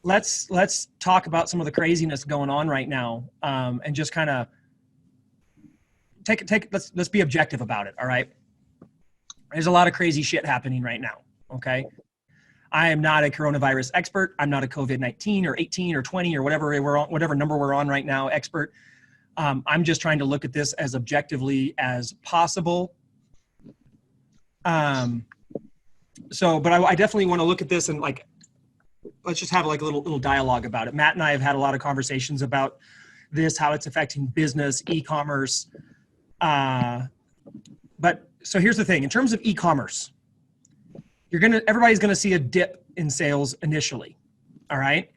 let's talk about some of the craziness going on right now, and just kind of let's be objective about it. All right. There's a lot of crazy shit happening right now. Okay. I am not a coronavirus expert. I'm not a COVID-19 or 18 or 20 or whatever number we're on right now expert. I'm just trying to look at this as objectively as possible. But I definitely want to look at this and like, let's just have like a little dialogue about it. Matt and I have had a lot of conversations about this, how it's affecting business, e-commerce. But so here's the thing, in terms of e-commerce, everybody's going to see a dip in sales initially. All right.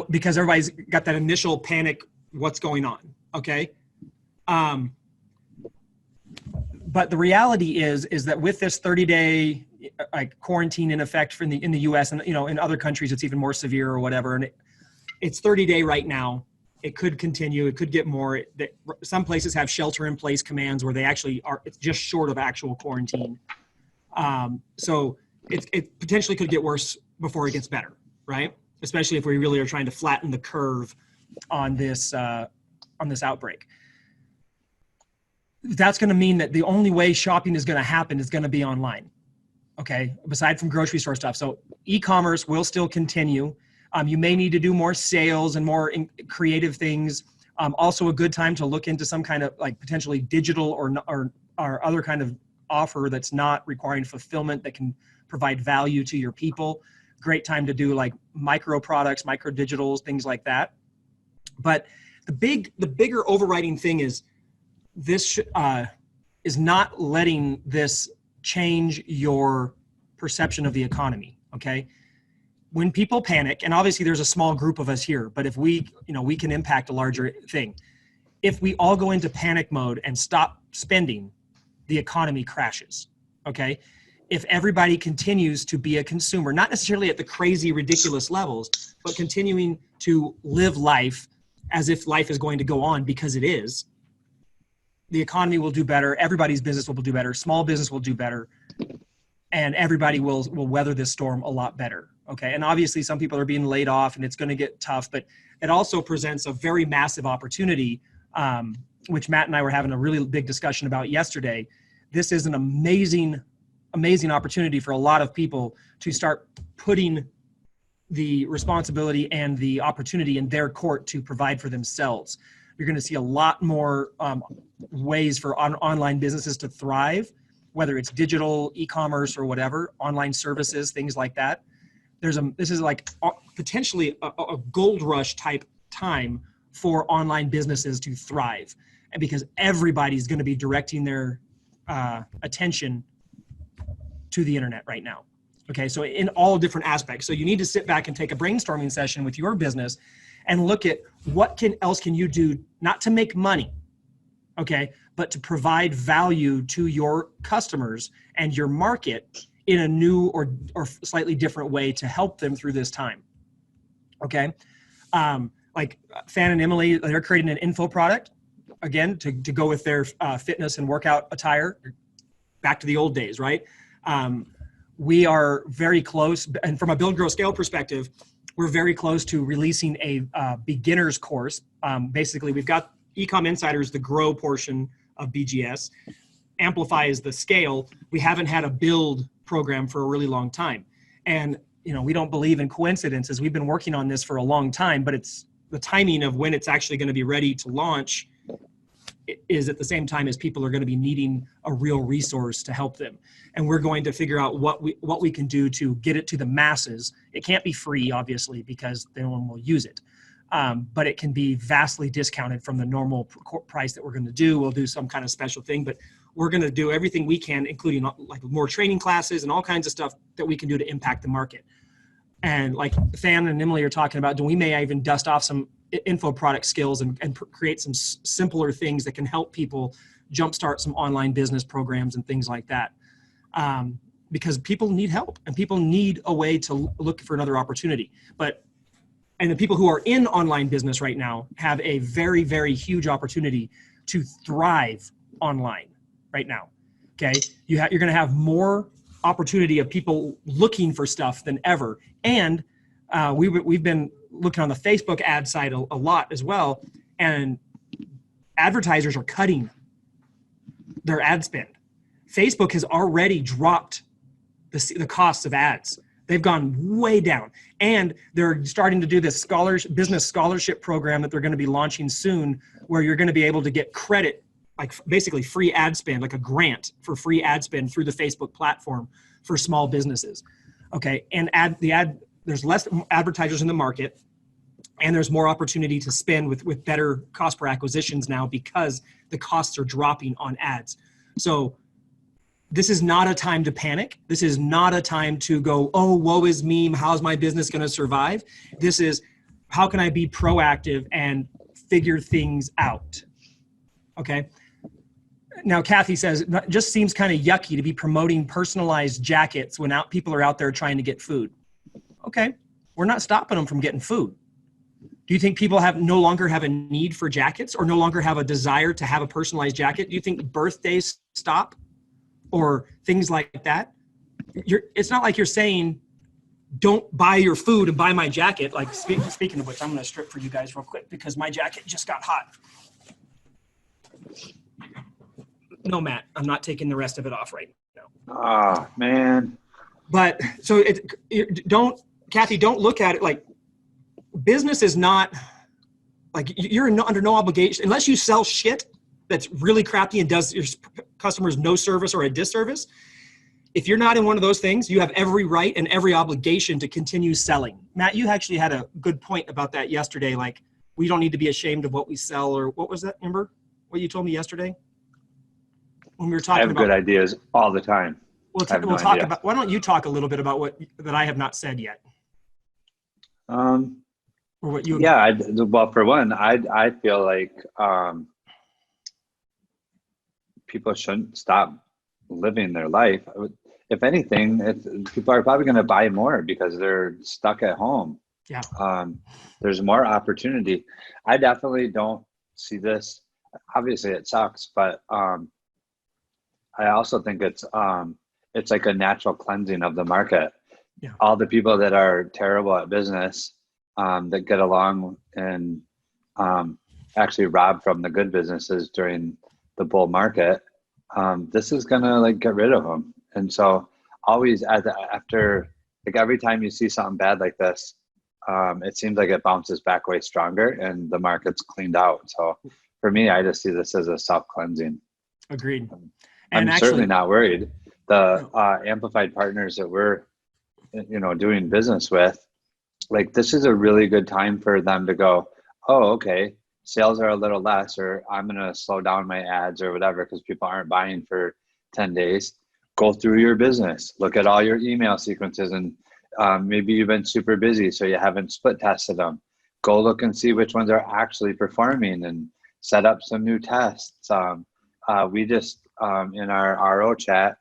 Because everybody's got that initial panic, what's going on. Okay. But the reality is that with this 30-day like quarantine in effect in the US, and in other countries it's even more severe or whatever, and it's 30-day right now. It could continue. It could get more. Some places have shelter-in-place commands where they actually are. It's just short of actual quarantine. So it potentially could get worse before it gets better, right? Especially if we really are trying to flatten the curve on this outbreak. That's going to mean that the only way shopping is going to happen is going to be online. Okay. Aside from grocery store stuff. So e-commerce will still continue. You may need to do more sales and more creative things. Also a good time to look into some kind of like potentially digital or other kind of offer that's not requiring fulfillment, that can provide value to your people. Great time to do like micro products, micro digitals, things like that. But the bigger overriding thing is this is not letting this change your perception of the economy. Okay. When people panic, and obviously there's a small group of us here, but if we can impact a larger thing. If we all go into panic mode and stop spending, the economy crashes. Okay. If everybody continues to be a consumer, not necessarily at the crazy, ridiculous levels, but continuing to live life as if life is going to go on, because it is, the economy will do better. Everybody's business will do better. Small business will do better. And everybody will weather this storm a lot better. Okay. And obviously some people are being laid off and it's going to get tough, but it also presents a very massive opportunity, which Matt and I were having a really big discussion about yesterday. This is an amazing opportunity for a lot of people to start putting the responsibility and the opportunity in their court to provide for themselves. You're going to see a lot more ways for online businesses to thrive, whether it's digital, e-commerce, or whatever, online services, things like that. This is like potentially a gold rush type time for online businesses to thrive, and because everybody's going to be directing their attention to the internet right now. Okay, so in all different aspects. So you need to sit back and take a brainstorming session with your business and look at what else can you do, not to make money, okay, but to provide value to your customers and your market in a new or slightly different way to help them through this time. Okay, like Fan and Emily, they're creating an info product again to go with their fitness and workout attire. Back to the old days, right? We are very close, and from a build, grow, scale perspective, we're very close to releasing a beginner's course. Basically, we've got Ecom Insiders, the grow portion of BGS. Amplify is the scale. We haven't had a build program for a really long time. And, we don't believe in coincidences. We've been working on this for a long time, but it's the timing of when it's actually going to be ready to launch is at the same time as people are going to be needing a real resource to help them. And we're going to figure out what we can do to get it to the masses. It can't be free, obviously, because no one will use it. But it can be vastly discounted from the normal price that we're going to do. We'll do some kind of special thing, but we're going to do everything we can, including like more training classes and all kinds of stuff that we can do to impact the market. And like Fan and Emily are talking about, we may even dust off some info product skills and create some simpler things that can help people jumpstart some online business programs and things like that. Because people need help and people need a way to look for another opportunity. And the people who are in online business right now have a very, very huge opportunity to thrive online right now. Okay. You're going to have more opportunity of people looking for stuff than ever. And we've been looking on the Facebook ad side a lot as well, and advertisers are cutting their ad spend. Facebook has already dropped the costs of ads. They've gone way down, and they're starting to do this business scholarship program that they're going to be launching soon, where you're going to be able to get credit, like basically free ad spend, like a grant for free ad spend through the Facebook platform for small businesses. Okay, and there's less advertisers in the market, and there's more opportunity to spend with better cost per acquisitions now because the costs are dropping on ads. So this is not a time to panic. This is not a time to go, oh, woe is me, how's my business going to survive? This is, how can I be proactive and figure things out? Okay. Now, Kathy says, it just seems kind of yucky to be promoting personalized jackets when people are out there trying to get food. Okay, we're not stopping them from getting food. Do you think people no longer have a need for jackets, or no longer have a desire to have a personalized jacket? Do you think birthdays stop or things like that? It's not like you're saying, don't buy your food and buy my jacket. Like speaking of which, I'm going to strip for you guys real quick because my jacket just got hot. No, Matt, I'm not taking the rest of it off right now. Oh, man. But so Kathy, don't look at it like business is not like you're under no obligation unless you sell shit that's really crappy and does your customers no service or a disservice. If you're not in one of those things, you have every right and every obligation to continue selling. Matt, you actually had a good point about that yesterday. Like, we don't need to be ashamed of what we sell, or what was that, remember what you told me yesterday? When we were talking about, I have good ideas all the time. We'll talk about, why don't you talk a little bit about that I have not said yet? Or what you? Yeah, well, for one, I feel like people shouldn't stop living their life. If anything, people are probably going to buy more because they're stuck at home. Yeah. There's more opportunity. I definitely don't see this. Obviously, it sucks, but I also think it's like a natural cleansing of the market. Yeah. All the people that are terrible at business that get along and actually rob from the good businesses during the bull market, this is gonna like get rid of them. And so always after, like, every time you see something bad like this, it seems like it bounces back way stronger and the market's cleaned out. So for me, I just see this as a self-cleansing. Agreed. I'm certainly not worried. The amplified partners that we're doing business with, like, this is a really good time for them to go, oh, okay, sales are a little less, or I'm going to slow down my ads or whatever because people aren't buying for 10 days. Go through your business, look at all your email sequences, and maybe you've been super busy, so you haven't split tested them. Go look and see which ones are actually performing and set up some new tests. We just, in our RO chat,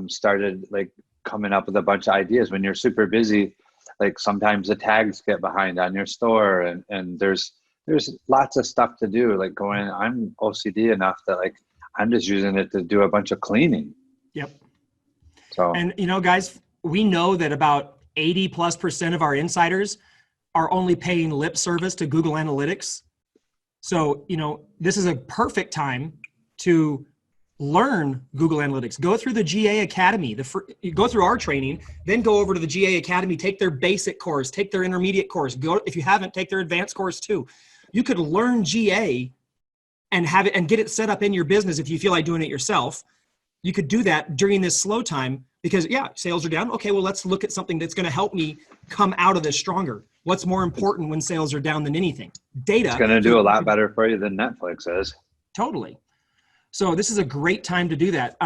started like coming up with a bunch of ideas. When you're super busy, like sometimes the tags get behind on your store, and there's lots of stuff to do. Like I'm OCD enough that like I'm just using it to do a bunch of cleaning. Yep. So, and guys, we know that about 80+% of our insiders are only paying lip service to Google Analytics. So, this is a perfect time to learn Google Analytics. Go through the GA Academy. Go through our training, then go over to the GA Academy, take their basic course, take their intermediate course. If you haven't, take their advanced course too. You could learn GA and have it and get it set up in your business if you feel like doing it yourself. You could do that during this slow time because, sales are down. Okay, well, let's look at something that's going to help me come out of this stronger. What's more important when sales are down than anything? Data. It's going to do a lot better for you than Netflix is. Totally. So this is a great time to do that.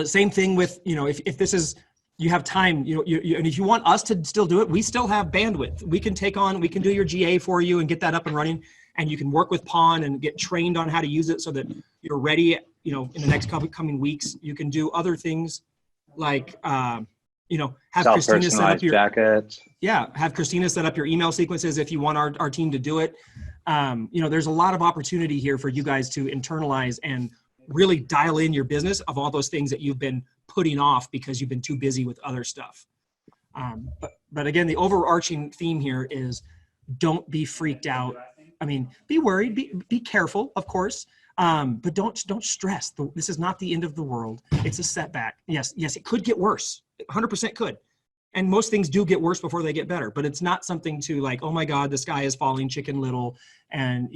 Same thing with, if this is, you have time, and if you want us to still do it, we still have bandwidth. We can do your GA for you and get that up and running, and you can work with Pawn and get trained on how to use it so that you're ready, in the next couple coming weeks. You can do other things like, have Christina set up your jacket. Yeah, have Christina set up your email sequences if you want our team to do it. There's a lot of opportunity here for you guys to internalize and really dial in your business of all those things that you've been putting off because you've been too busy with other stuff. But again, the overarching theme here is don't be freaked out. I mean, be worried, be careful, of course, but don't stress. This is not the end of the world. It's a setback. Yes, it could get worse. 100% could. And most things do get worse before they get better, but it's not something to like, oh my God, the sky is falling, Chicken Little, and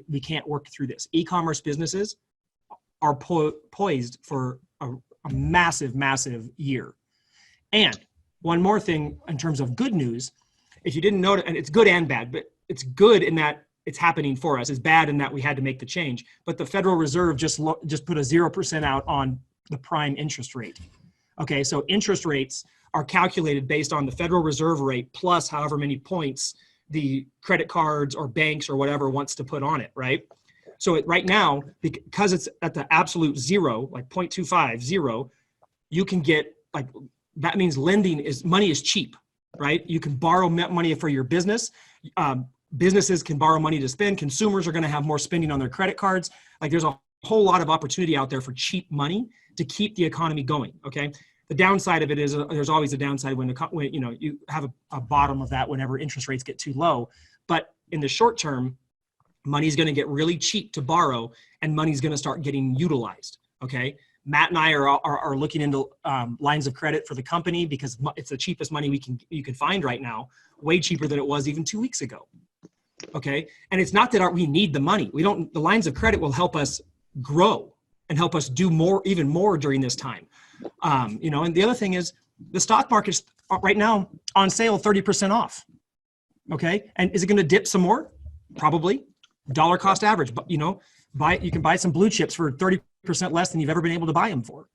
we can't work through this. E-commerce businesses are poised for a massive, massive year. And one more thing in terms of good news, if you didn't know it, and it's good and bad, but it's good in that it's happening for us. It's bad in that we had to make the change. But the Federal Reserve just put a 0% out on the prime interest rate. Okay, so interest rates are calculated based on the Federal Reserve rate plus however many points the credit cards or banks or whatever wants to put on it, right? So right now, because it's at the absolute zero, like 0.25, zero, you can get like, that means money is cheap, right? You can borrow money for your business. Businesses can borrow money to spend. Consumers are going to have more spending on their credit cards. Like there's a whole lot of opportunity out there for cheap money to keep the economy going. Okay. The downside of it is there's always a downside when you have a bottom of that whenever interest rates get too low. But in the short term, money is going to get really cheap to borrow, and money is going to start getting utilized. Okay. Matt and I are looking into lines of credit for the company because it's the cheapest money you can find right now, way cheaper than it was even 2 weeks ago. Okay. And it's not that we need the money. The lines of credit will help us grow and help us do even more during this time. And the other thing is the stock market's right now on sale, 30% off. Okay. And is it going to dip some more? Probably. Dollar cost average, but you can buy some blue chips for 30% less than you've ever been able to buy them for.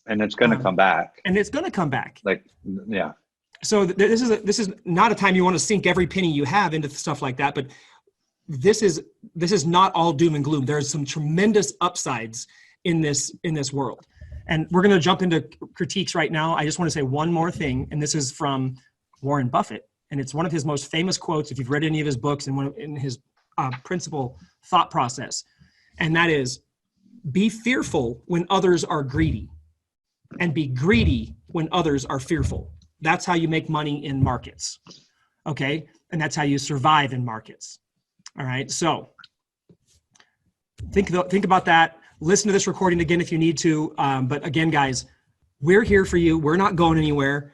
And it's going to come back. And it's going to come back. Like, yeah. So this is not a time you want to sink every penny you have into stuff like that, but this is not all doom and gloom. There's some tremendous upsides in this world. And we're going to jump into critiques right now. I just want to say one more thing, and this is from Warren Buffett, and it's one of his most famous quotes if you've read any of his books and in his principal thought process, and that is, be fearful when others are greedy, and be greedy when others are fearful. That's how you make money in markets, okay? And that's how you survive in markets, all right? So think about that. Listen to this recording again if you need to. But again, guys, we're here for you. We're not going anywhere.